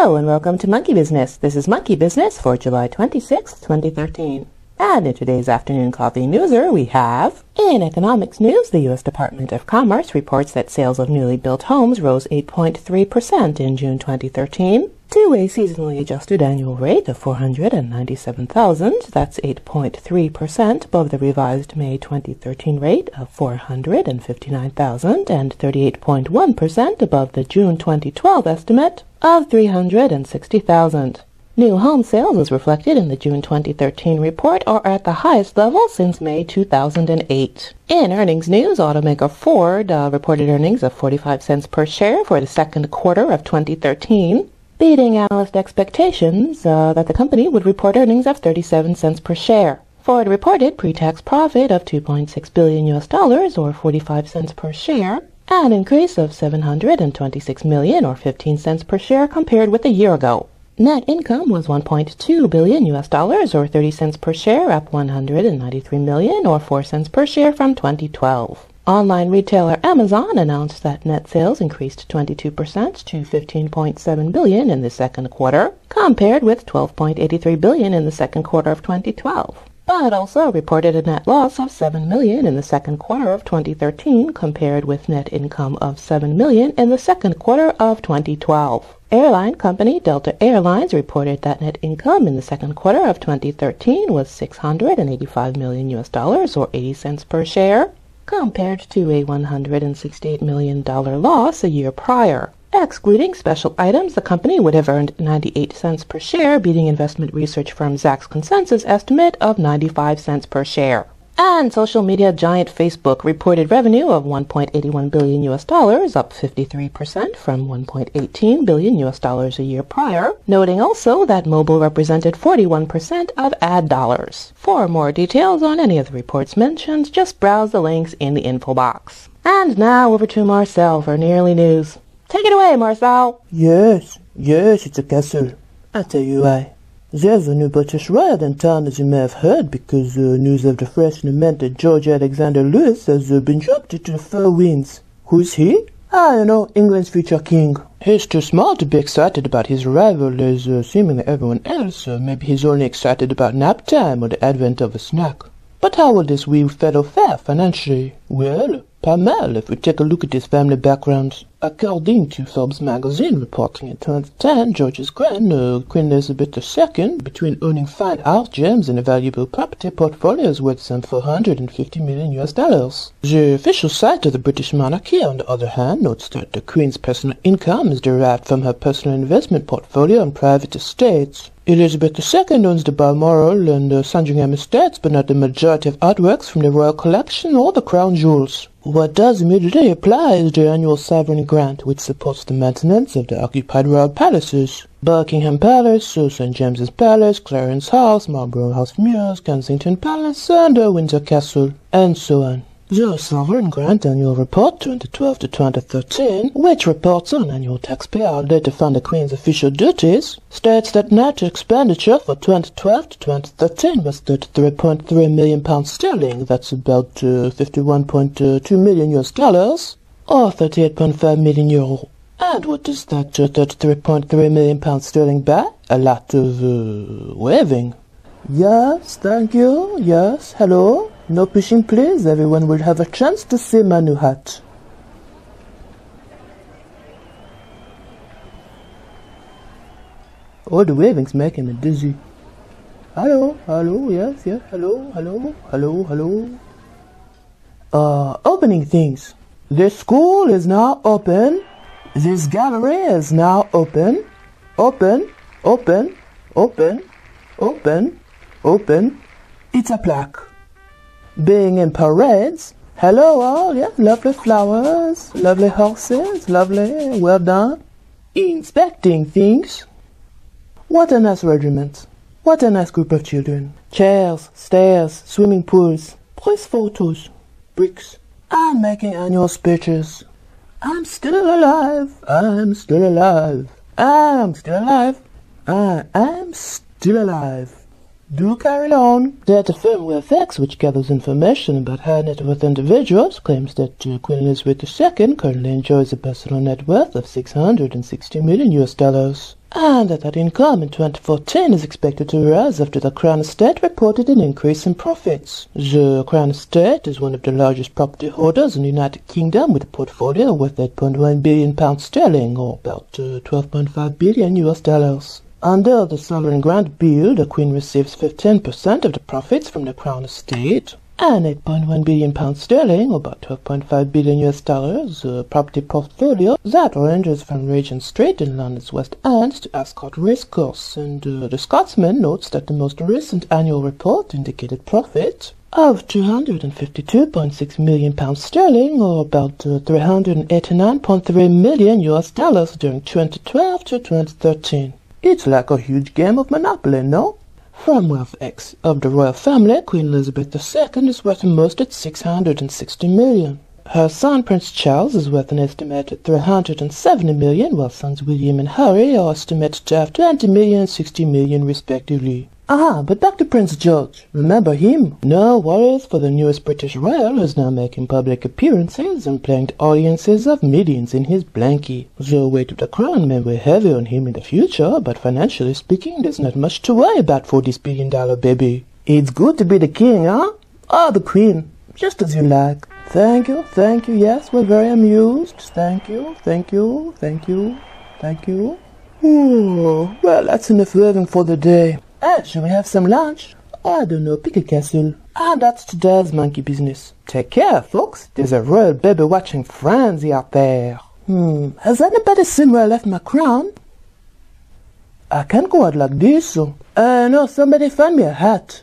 Hello and welcome to Monkey Business. This is Monkey Business for July 26, 2013. And in today's afternoon coffee newser, we have, in economics news, the U.S. Department of Commerce reports that sales of newly built homes rose 8.3% in June 2013 to a seasonally adjusted annual rate of 497,000. That's 8.3% above the revised May 2013 rate of 459,000 and 38.1% above the June 2012 estimate of 360,000. New home sales, as reflected in the June 2013 report, are at the highest level since May 2008. In earnings news, automaker Ford reported earnings of 45 cents per share for the second quarter of 2013, beating analyst expectations that the company would report earnings of 37 cents per share. Ford reported pre-tax profit of $2.6 billion or 45 cents per share, an increase of $726 million or 15 cents per share compared with a year ago. Net income was $1.2 billion or 30 cents per share, up $193 million or 4 cents per share from 2012. Online retailer Amazon announced that net sales increased 22% to $15.7 billion in the second quarter, compared with $12.83 billion in the second quarter of 2012. But also reported a net loss of $7 million in the second quarter of 2013, compared with net income of $7 million in the second quarter of 2012. Airline company Delta Airlines reported that net income in the second quarter of 2013 was $685 million or 80 cents per share, compared to a $168 million loss a year prior. Excluding special items, the company would have earned 98 cents per share, beating investment research firm Zacks consensus estimate of 95 cents per share. And social media giant Facebook reported revenue of $1.81 billion up 53% from $1.18 billion a year prior, noting also that mobile represented 41% of ad dollars. For more details on any of the reports mentioned, just browse the links in the info box. And now over to Marcel for Nearly News. Take it away, Marcel. Yes, it's a castle. I tell you why. There's a new British riot in town, as you may have heard, because news of the fresh lament that George Alexander Lewis has been dropped into the four winds. Who's he? England's future king. He's too smart to be excited about his arrival, as seemingly everyone else. Maybe he's only excited about nap time or the advent of a snack. But how will this wee fellow fare financially? Well, pas mal if we take a look at his family backgrounds. According to Forbes magazine reporting in 2010, George's grand, Queen Elizabeth II, between owning fine art gems and a valuable property portfolio, is worth some $450 million. The official site of the British monarchy, on the other hand, notes that the Queen's personal income is derived from her personal investment portfolio and private estates. Elizabeth II owns the Balmoral and Sandringham estates, but not the majority of artworks from the royal collection or the crown jewels. What does immediately apply is the annual sovereign grant, which supports the maintenance of the occupied royal palaces. Buckingham Palace, St. James's Palace, Clarence House, Marlborough House Mews, Kensington Palace, and Windsor Castle, and so on. The Sovereign Grant Annual Report 2012 to 2013, which reports on annual taxpayer data to fund the Queen's official duties, states that net expenditure for 2012 to 2013 was £33.3 million sterling, that's about $51.2 million or 38.5 million euro. And what is that 33.3 million pounds sterling by? A lot of waving. Yes, thank you, yes, hello. No pushing, please. Everyone will have a chance to see my new hat. Oh, the waving's making me dizzy. Hello, yes, hello. Opening things. This school is now open. This gallery is now open. Open. It's a plaque. Being in parades. Hello all, yeah, lovely flowers, lovely horses, lovely, well done. Inspecting things. What a nice regiment. What a nice group of children. Chairs, stairs, swimming pools, press photos, bricks. I'm making annual speeches. I'm still alive. I'm still alive. I'm still alive. I am still alive. Do carry on. Data firm WFX, which gathers information about high net worth individuals, claims that Queen Elizabeth II currently enjoys a personal net worth of $660 million. and that income in 2014 is expected to rise after the Crown Estate reported an increase in profits. The Crown Estate is one of the largest property holders in the United Kingdom, with a portfolio worth £8.1 billion sterling, or about $12.5 billion US dollars. Under the Sovereign Grant Bill, the Queen receives 15% of the profits from the Crown Estate, and £8.1 billion sterling, or about $12.5 billion US dollars, a property portfolio that ranges from Regent Street in London's West End to Ascot Racecourse, and the Scotsman notes that the most recent annual report indicated profit of £252.6 million sterling, or about $389.3 million US dollars during 2012 to 2013. It's like a huge game of Monopoly, no? From Wealth X of the royal family, Queen Elizabeth II is worth the most at $660 million. Her son Prince Charles is worth an estimated $370 million, while sons William and Harry are estimated to have $20 million and $60 million respectively. But back to Prince George. Remember him? No worries, for the newest British royal is now making public appearances and playing to audiences of millions in his blankie. The weight of the crown may weigh heavy on him in the future, but financially speaking, there's not much to worry about for this billion-dollar baby. It's good to be the king, huh? Or the queen, just as you like. Thank you, yes, we're very amused. Thank you. Well, that's enough raving for the day. Shall we have some lunch? I don't know, pick a castle. That's today's monkey business. Take care, folks. There's a royal baby watching frenzy out there. Has anybody seen where I left my crown? I can't go out like this. No, somebody find me a hat.